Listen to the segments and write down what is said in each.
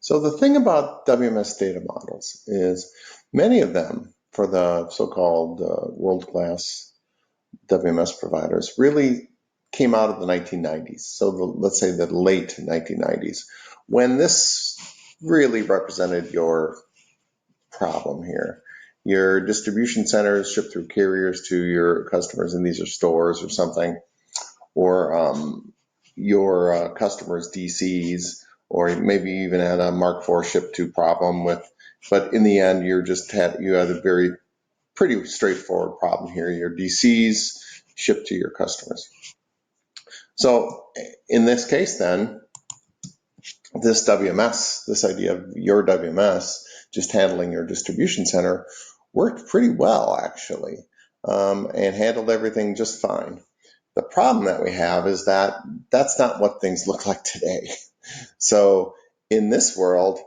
So the thing about WMS data models is many of them, for the so-called world-class WMS providers, really came out of the 1990s. So let's say the late 1990s, when this really represented your problem here. Your distribution centers ship through carriers to your customers, and these are stores or something, or your customers' DCs, or maybe even had a Mark IV ship to problem with. But in the end, you had a very pretty straightforward problem here. Your DCs ship to your customers. So in this case, then, this WMS, this idea of your WMS just handling your distribution center, worked pretty well actually, and handled everything just fine. The problem that we have is that that's not what things look like today. So in this world,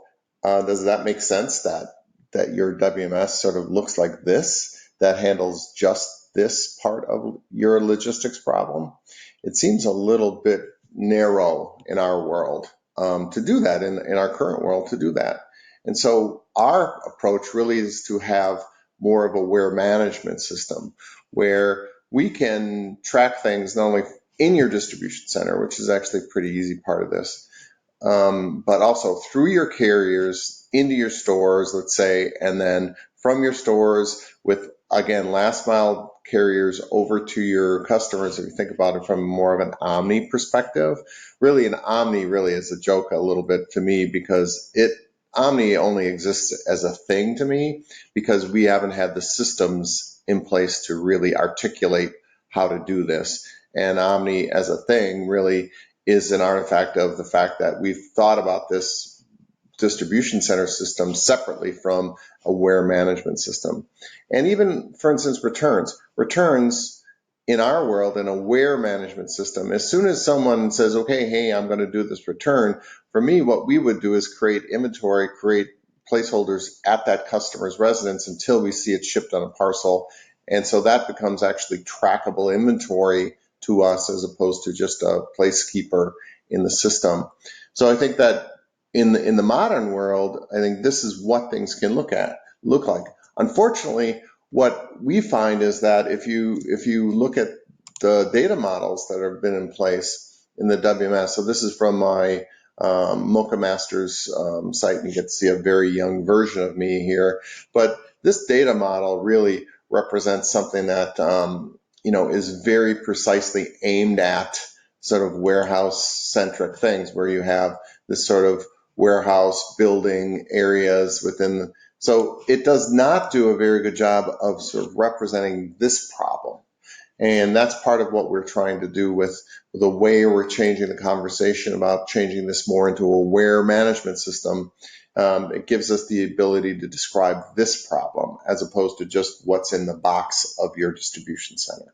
does that make sense that your WMS sort of looks like this, that handles just this part of your logistics problem? It seems a little bit narrow in our world to do that, in our current world to do that. And so our approach really is to have more of a aware management system where we can track things not only in your distribution center, which is actually a pretty easy part of this, but also through your carriers into your stores, let's say, and then from your stores with, again, last mile carriers over to your customers. If you think about it from more of an omni perspective, really an omni really is a joke a little bit to me, because omni only exists as a thing to me because we haven't had the systems in place to really articulate how to do this. And omni as a thing really is an artifact of the fact that we've thought about this distribution center system separately from a aware management system. And even, for instance, returns in our world, an aware management system, as soon as someone says, okay, hey, I'm going to do this return, for me, what we would do is create inventory, create placeholders at that customer's residence until we see it shipped on a parcel. And so that becomes actually trackable inventory to us as opposed to just a placekeeper in the system. So I think that in the modern world, I think this is what things can look like. Unfortunately, what we find is that if you look at the data models that have been in place in the WMS, so this is from my Mocha Masters site, and you get to see a very young version of me here, but this data model really represents something that is very precisely aimed at sort of warehouse-centric things, where you have this sort of warehouse building areas within. So it does not do a very good job of sort of representing this problem. And that's part of what we're trying to do with the way we're changing the conversation about changing this more into a aware management system. It gives us the ability to describe this problem as opposed to just what's in the box of your distribution center.